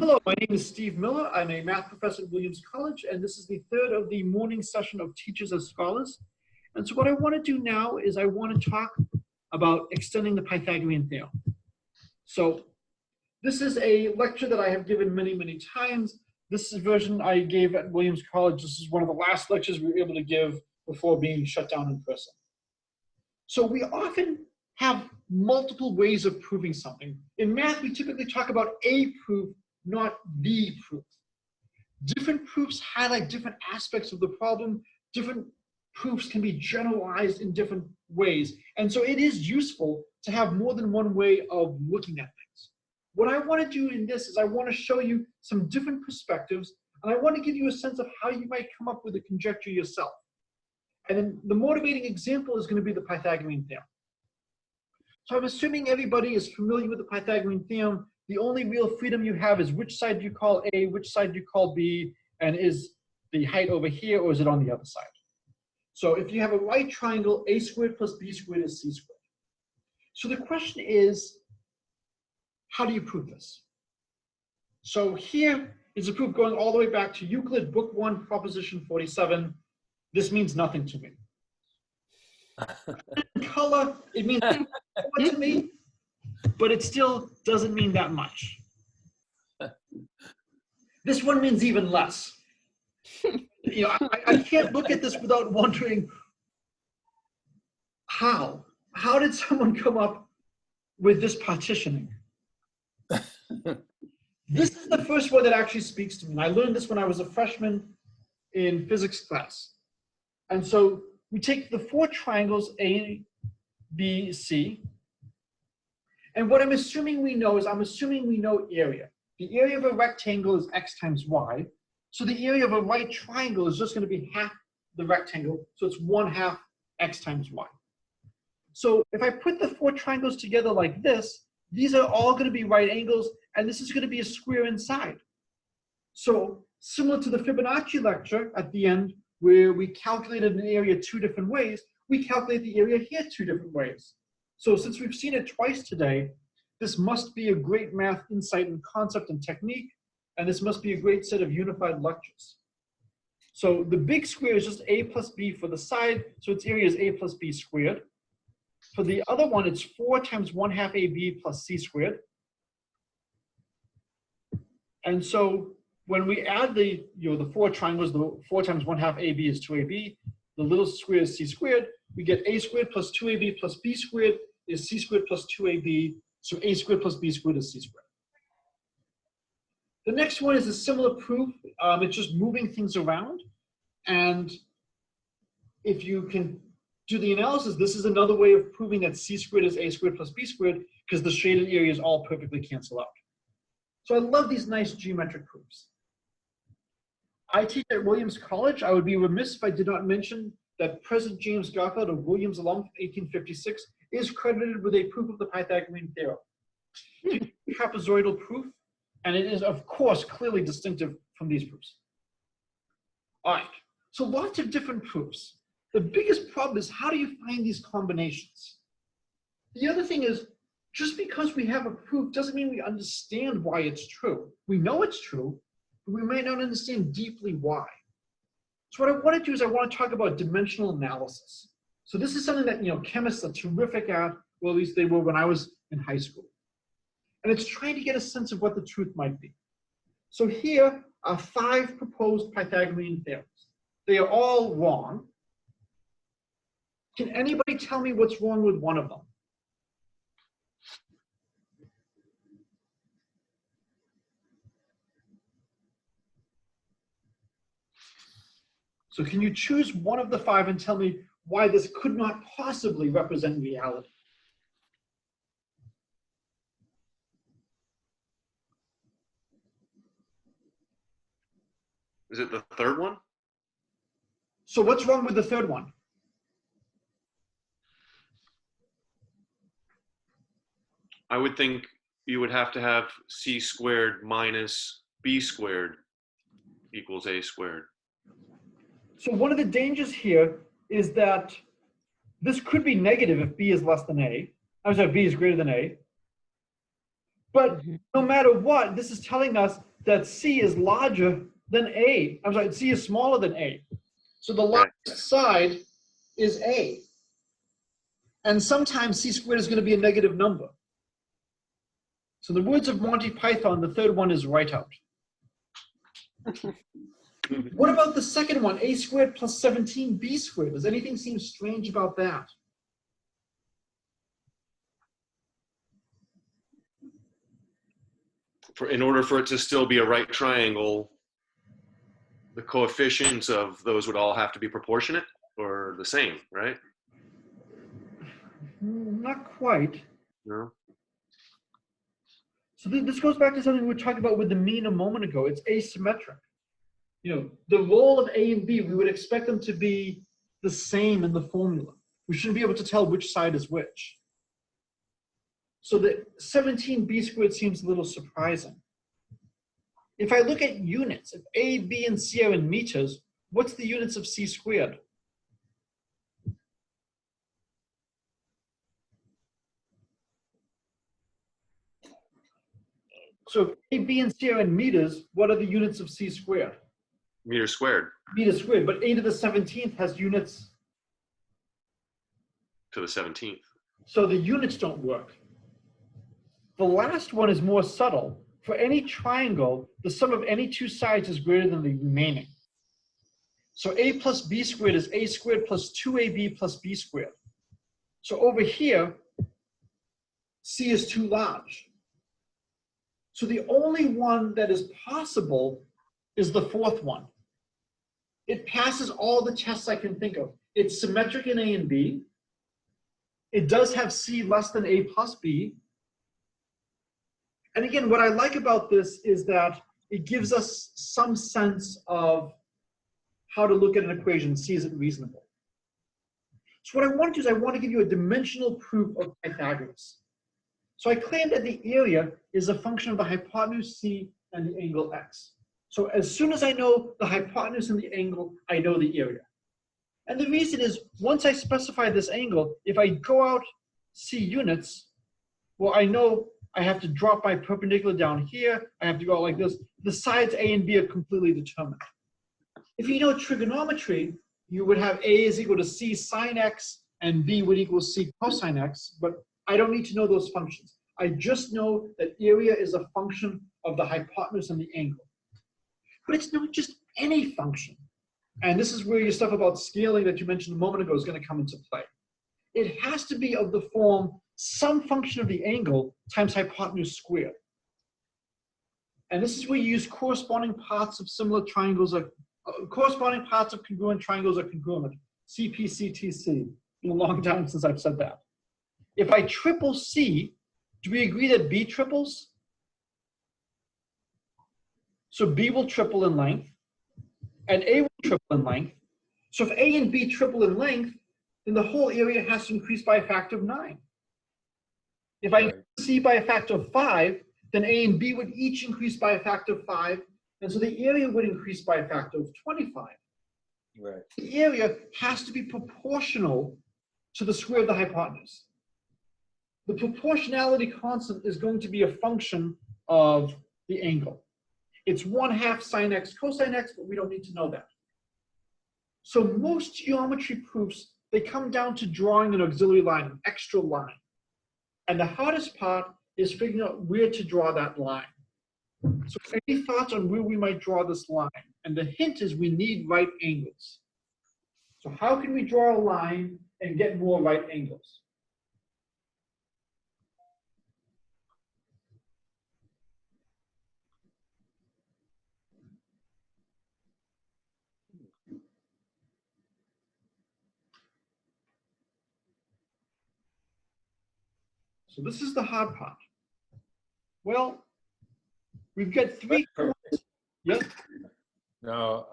Hello, my name is Steve Miller. I'm a math professor at Williams College, and this is the third of the morning session of Teachers as Scholars. And so what I want to do now is I want to talk about extending the Pythagorean theorem. So this is a lecture that I have given many, many times. This is a version I gave at Williams College. This is one of the last lectures we were able to give before being shut down in person. So we often have multiple ways of proving something. In math, we typically talk about a proof, not the proof. Different proofs highlight different aspects of the problem. Different proofs can be generalized in different ways. And so it is useful to have more than one way of looking at things. What I want to do in this is I want to show you some different perspectives, and I want to give you a sense of how you might come up with a conjecture yourself. And then the motivating example is going to be the Pythagorean theorem. So I'm assuming everybody is familiar with the Pythagorean theorem. The only real freedom you have is which side do you call A, which side do you call B, and is the height over here or is it on the other side? So if you have a right triangle, A squared plus B squared is C squared. So the question is, how do you prove this? So here is a proof going all the way back to Euclid, Book 1, Proposition 47. This means nothing to me. In color, it means more to me, but it still doesn't mean that much. This one means even less. You know, I can't look at this without wondering how did someone come up with this partitioning? This is the first one that actually speaks to me. And I learned this when I was a freshman in physics class. And so we take the four triangles A, B, C. And what I'm assuming we know is I'm assuming we know area. The area of a rectangle is x times y. So the area of a right triangle is just going to be half the rectangle. So it's 1/2 x times y. So if I put the four triangles together like this, these are all going to be right angles, and this is going to be a square inside. So similar to the Fibonacci lecture at the end, where we calculated an area two different ways, we calculate the area here two different ways. So since we've seen it twice today, this must be a great math insight and concept and technique, and this must be a great set of unified lectures. So the big square is just A plus B for the side, so its area is A plus B squared. For the other one, it's 4 times 1/2 AB plus C squared. And so when we add the four triangles, the 4 times 1/2 AB is 2AB, the little square is C squared, we get A squared plus 2AB plus B squared is C squared plus 2AB, so A squared plus B squared is C squared. The next one is a similar proof. It's just moving things around. And if you can do the analysis, this is another way of proving that C squared is A squared plus B squared because the shaded areas all perfectly cancel out. So I love these nice geometric proofs. I teach at Williams College. I would be remiss if I did not mention that President James Garfield, a Williams alum from 1856, is credited with a proof of the Pythagorean theorem. It's a trapezoidal proof, and it is, of course, clearly distinctive from these proofs. All right, so lots of different proofs. The biggest problem is how do you find these combinations? The other thing is, just because we have a proof doesn't mean we understand why it's true. We know it's true, but we might not understand deeply why. So what I want to do is I want to talk about dimensional analysis. So this is something that chemists are terrific at, well, at least they were when I was in high school. And it's trying to get a sense of what the truth might be. So here are 5 proposed Pythagorean theorems. They are all wrong. Can anybody tell me what's wrong with one of them? So can you choose one of the 5 and tell me why this could not possibly represent reality? Is it the third one? So what's wrong with the third one? I would think you would have to have C squared minus B squared equals A squared. So one of the dangers here is that this could be negative if B is less than A. I'm sorry, B is greater than A. But no matter what, this is telling us that C is larger than A. I'm sorry, C is smaller than A. So the largest side is A. And sometimes C squared is going to be a negative number. So in the words of Monty Python, the third one is right out. What about the second one, A squared plus 17B squared? Does anything seem strange about that? In order for it to still be a right triangle, the coefficients of those would all have to be proportionate or the same, right? Not quite. No. So this goes back to something we were talking about with the mean a moment ago. It's asymmetric. You know, the role of A and B, we would expect them to be the same in the formula. We shouldn't be able to tell which side is which. So the 17B squared seems a little surprising. If I look at units, if A, B, and C are in meters, what's the units of C squared? So if A, B, and C are in meters, what are the units of C squared? Meter squared. Meter squared, but A to the 17th has units. To the 17th. So the units don't work. The last one is more subtle. For any triangle, the sum of any two sides is greater than the remaining. So A plus B squared is A squared plus 2AB plus B squared. So over here, C is too large. So the only one that is possible is the fourth one. It passes all the tests I can think of. It's symmetric in A and B. It does have C less than A plus B. And again, what I like about this is that it gives us some sense of how to look at an equation, see is it reasonable. So what I want to do is I want to give you a dimensional proof of Pythagoras. So I claim that the area is a function of the hypotenuse C and the angle X. So as soon as I know the hypotenuse and the angle, I know the area. And the reason is, once I specify this angle, if I go out C units, well, I know I have to drop my perpendicular down here. I have to go out like this. The sides A and B are completely determined. If you know trigonometry, you would have A is equal to C sine X and B would equal C cosine X, but I don't need to know those functions. I just know that area is a function of the hypotenuse and the angle. But it's not just any function. And this is where your stuff about scaling that you mentioned a moment ago is going to come into play. It has to be of the form some function of the angle times hypotenuse squared. And this is where you use corresponding parts of similar triangles, corresponding parts of congruent triangles are congruent. CPCTC. Been a long time since I've said that. If I triple C, do we agree that B triples? So B will triple in length, and A will triple in length. So if A and B triple in length, then the whole area has to increase by a factor of 9. If I increase C by a factor of 5, then A and B would each increase by a factor of 5, and so the area would increase by a factor of 25. Right. The area has to be proportional to the square of the hypotenuse. The proportionality constant is going to be a function of the angle. It's 1/2 sine X cosine X, but we don't need to know that. So most geometry proofs, they come down to drawing an auxiliary line, an extra line. And the hardest part is figuring out where to draw that line. So any thoughts on where we might draw this line? And the hint is we need right angles. So how can we draw a line and get more right angles? So this is the hard part. Well, we've got 3 corners. Yes? No,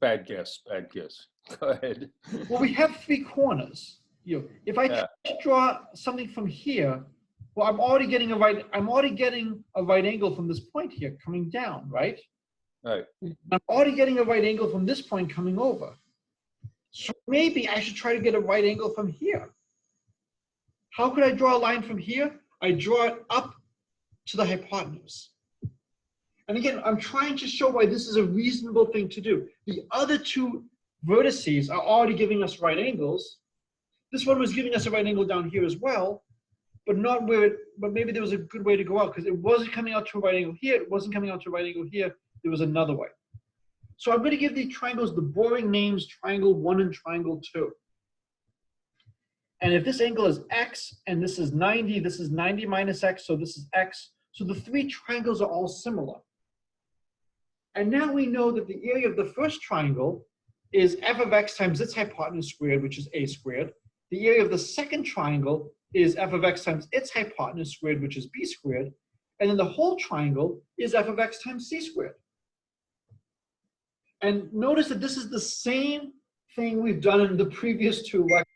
bad guess. Go ahead. Well, we have 3 corners. If I try to draw something from here, well, I'm already getting a right angle from this point here coming down, right? Right. I'm already getting a right angle from this point coming over. So maybe I should try to get a right angle from here. How could I draw a line from here? I draw it up to the hypotenuse. And again, I'm trying to show why this is a reasonable thing to do. The other two vertices are already giving us right angles. This one was giving us a right angle down here as well, but not where, but maybe there was a good way to go out because it wasn't coming out to a right angle here. It wasn't coming out to a right angle here. There was another way. So I'm going to give these triangles the boring names, triangle 1 and triangle 2. And if this angle is x and this is 90 minus x, so this is x. So the three triangles are all similar. And now we know that the area of the first triangle is f of x times its hypotenuse squared, which is a squared. The area of the second triangle is f of x times its hypotenuse squared, which is b squared. And then the whole triangle is f of x times c squared. And notice that this is the same thing we've done in the previous two lectures.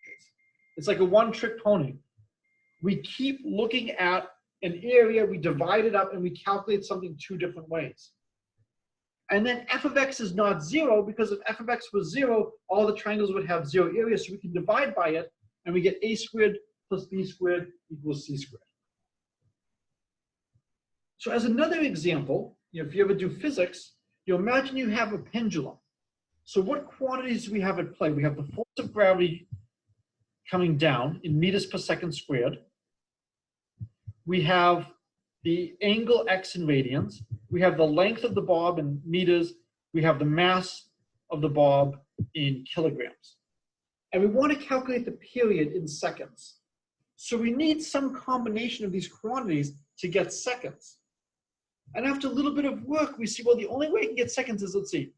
It's like a one-trick pony. We keep looking at an area, we divide it up, and we calculate something two different ways. And then f of x is not 0, because if f of x was 0, all the triangles would have 0 area, so we can divide by it, and we get a squared plus b squared equals c squared. So as another example, if you ever do physics, you imagine you have a pendulum. So what quantities do we have at play? We have the force of gravity coming down in meters per second squared. We have the angle x in radians. We have the length of the bob in meters. We have the mass of the bob in kilograms. And we want to calculate the period in seconds. So we need some combination of these quantities to get seconds. And after a little bit of work, we see, well, the only way we can get seconds is, let's see,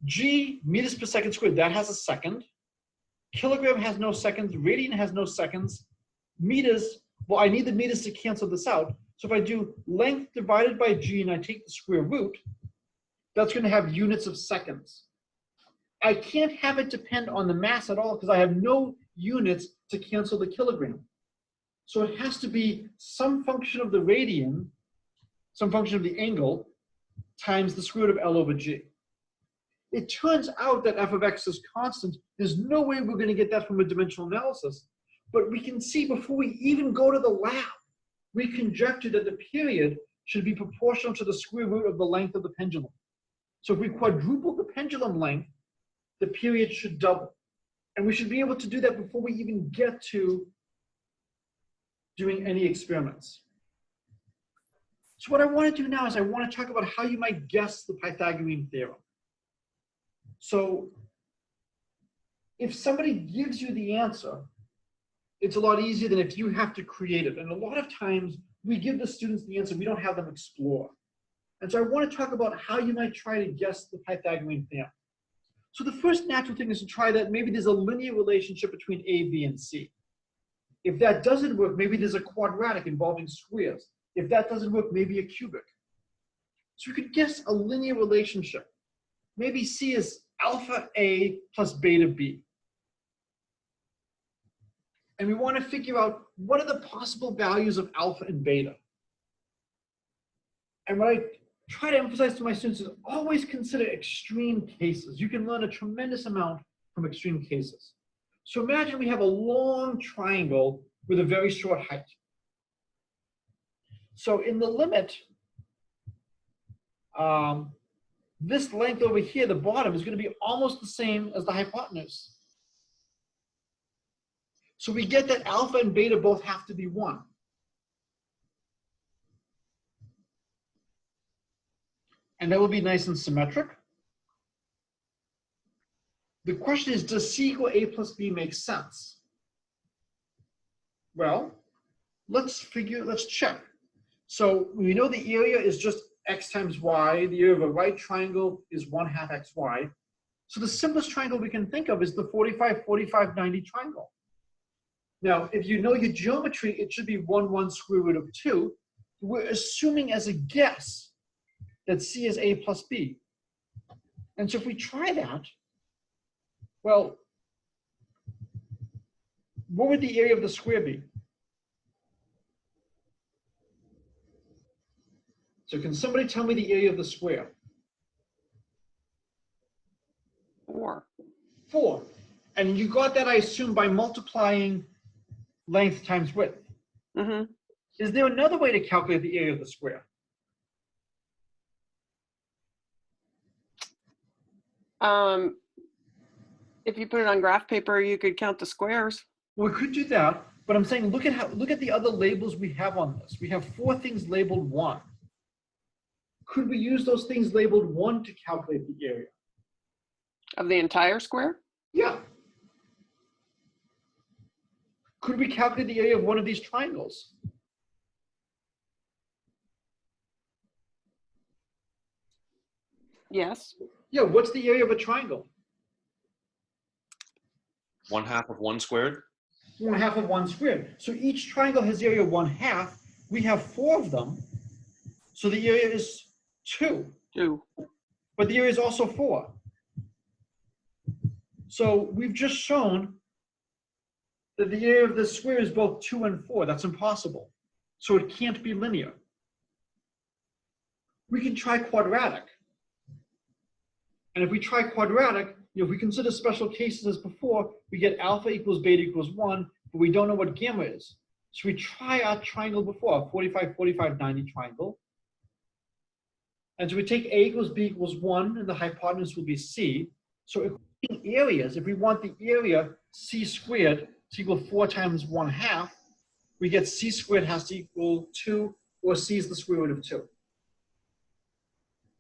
g, meters per second squared, that has a second. Kilogram has no seconds. Radian has no seconds. Meters, well, I need the meters to cancel this out. So if I do length divided by g and I take the square root, that's going to have units of seconds. I can't have it depend on the mass at all because I have no units to cancel the kilogram. So it has to be some function of the radian, some function of the angle, times the square root of L over g. It turns out that f of x is constant. There's no way we're going to get that from a dimensional analysis. But we can see before we even go to the lab, we conjectured that the period should be proportional to the square root of the length of the pendulum. So if we quadruple the pendulum length, the period should double. And we should be able to do that before we even get to doing any experiments. So what I want to do now is I want to talk about how you might guess the Pythagorean theorem. So if somebody gives you the answer, it's a lot easier than if you have to create it. And a lot of times we give the students the answer, we don't have them explore. And so I want to talk about how you might try to guess the Pythagorean theorem. So the first natural thing is to try that maybe there's a linear relationship between A, B, and C. If that doesn't work, maybe there's a quadratic involving squares. If that doesn't work, maybe a cubic. So you could guess a linear relationship. Maybe C is alpha A plus beta B. And we want to figure out what are the possible values of alpha and beta. And what I try to emphasize to my students is always consider extreme cases. You can learn a tremendous amount from extreme cases. So imagine we have a long triangle with a very short height. So in the limit, this length over here, the bottom, is going to be almost the same as the hypotenuse. So we get that alpha and beta both have to be 1. And that will be nice and symmetric. The question is, does C equal A plus B make sense? Well, let's check. So we know the area is just x times y. The area of a right triangle is 1/2 xy. So the simplest triangle we can think of is the 45, 45, 90 triangle. Now, if you know your geometry, it should be 1, 1 square root of 2. We're assuming as a guess that C is A plus B. And so if we try that, well, what would the area of the square be? So can somebody tell me the area of the square? 4. 4. And you got that, I assume, by multiplying length times width. Mm-hmm. Is there another way to calculate the area of the square? If you put it on graph paper, you could count the squares. Well, we could do that, but I'm saying look at the other labels we have on this. We have 4 things labeled 1. Could we use those things labeled 1 to calculate the area? Of the entire square? Yeah. Could we calculate the area of one of these triangles? Yes. Yeah, what's the area of a triangle? 1/2 of 1 squared. 1/2 of 1 squared. So each triangle has the area 1/2. We have 4 of them. So the area is 2. 2. But the area is also 4. So we've just shown that the area of this square is both 2 and 4. That's impossible. So it can't be linear. We can try quadratic. And if we try quadratic, if we consider special cases as before, we get alpha equals beta equals 1, but we don't know what gamma is. So we try our triangle before, 45, 45, 90 triangle. And so we take A equals B equals 1, and the hypotenuse will be C. So if we're taking areas, if we want the area C squared to equal 4 times 1/2, we get C squared has to equal 2, or C is the square root of 2.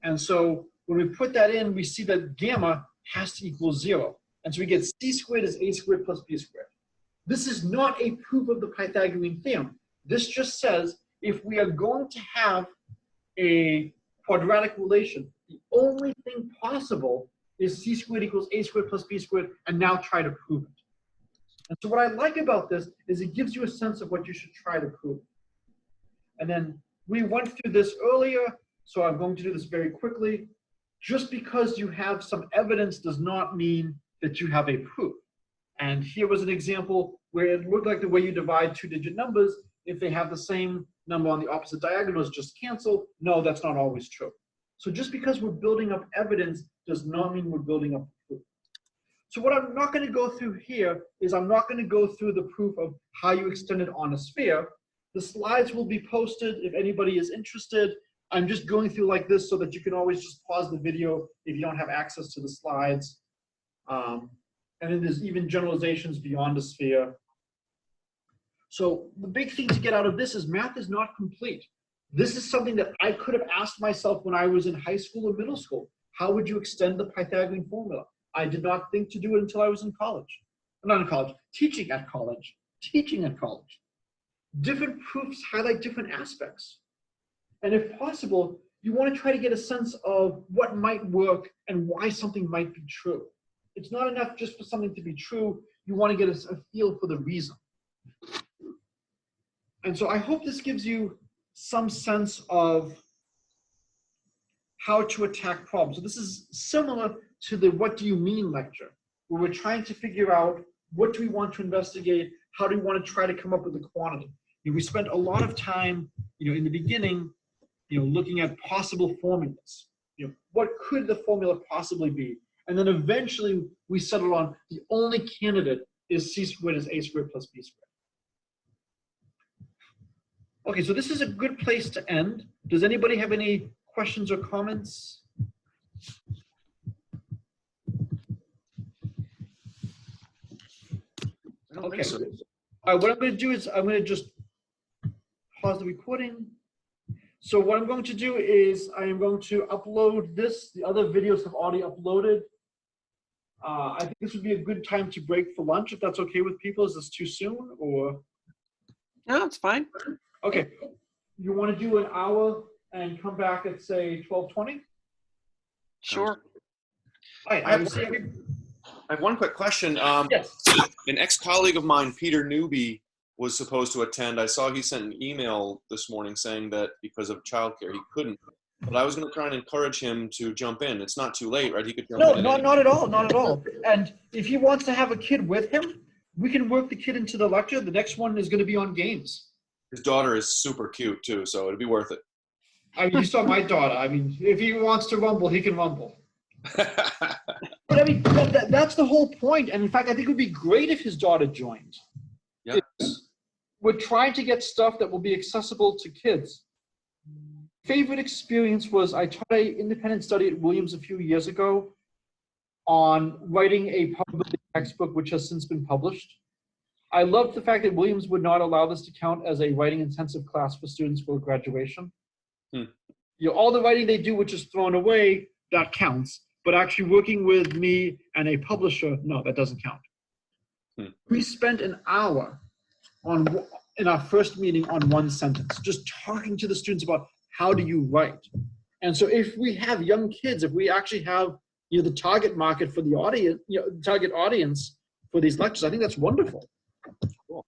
And so when we put that in, we see that gamma has to equal 0. And so we get C squared is A squared plus B squared. This is not a proof of the Pythagorean theorem. This just says if we are going to have a quadratic relation, the only thing possible is C squared equals A squared plus B squared, and now try to prove it. And so what I like about this is it gives you a sense of what you should try to prove. And then we went through this earlier, so I'm going to do this very quickly. Just because you have some evidence does not mean that you have a proof. And here was an example where it looked like the way you divide 2-digit numbers, if they have the same number on the opposite diagonals, just cancel. No, that's not always true. So just because we're building up evidence does not mean we're building up proof. So what I'm not going to go through here is I'm not going to go through the proof of how you extend it on a sphere. The slides will be posted if anybody is interested. I'm just going through like this so that you can always just pause the video if you don't have access to the slides. And then there's even generalizations beyond a sphere. So the big thing to get out of this is math is not complete. This is something that I could have asked myself when I was in high school or middle school. How would you extend the Pythagorean formula? I did not think to do it until I was in college. Not in college, teaching at college. Teaching at college. Different proofs highlight different aspects. And if possible, you want to try to get a sense of what might work and why something might be true. It's not enough just for something to be true. You want to get a feel for the reason. And so I hope this gives you some sense of how to attack problems. So this is similar to the what do you mean lecture, where we're trying to figure out what do we want to investigate, how do we want to try to come up with a quantity. We spent a lot of time, in the beginning, looking at possible formulas. What could the formula possibly be? And then eventually we settled on the only candidate is C squared is A squared plus B squared. Okay, so this is a good place to end. Does anybody have any questions or comments? Okay. All right, what I'm going to do is I'm going to just pause the recording. So what I'm going to do is I am going to upload this. The other videos have already uploaded. I think this would be a good time to break for lunch, if that's okay with people. Is this too soon, or? No, it's fine. Okay. You want to do an hour and come back at, say, 12:20? Sure. All right. I have one quick question. Yes. An ex-colleague of mine, Peter Newby, was supposed to attend. I saw he sent an email this morning saying that because of childcare he couldn't. But I was going to try and encourage him to jump in. It's not too late, right? He could jump in. No, not at all. Not at all. And if he wants to have a kid with him, we can work the kid into the lecture. The next one is going to be on games. His daughter is super cute too, so it'd be worth it. I mean, you saw my daughter. I mean, if he wants to rumble, he can rumble. But I mean, that's the whole point. And in fact, I think it would be great if his daughter joined. Yes. We're trying to get stuff that will be accessible to kids. Favorite experience was I taught an independent study at Williams a few years ago. on writing a probability textbook, which has since been published. I love the fact that Williams would not allow this to count as a writing intensive class for students for graduation. Hmm. You know, all the writing they do, which is thrown away, that counts. But actually working with me and a publisher, no, that doesn't count. Hmm. We spent an hour in our first meeting on one sentence, just talking to the students about how do you write. And so if we have young kids, if we actually have the target market for the audience, target audience for these lectures, I think that's wonderful. Cool.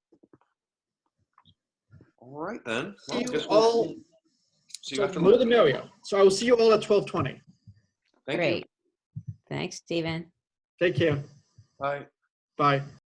All right then. Well, See you guess we'll all. see you So after more lunch. the merrier. So I will see you all at 12:20. Thank Great. Thanks, Stephen. Take care. you. Bye. Bye.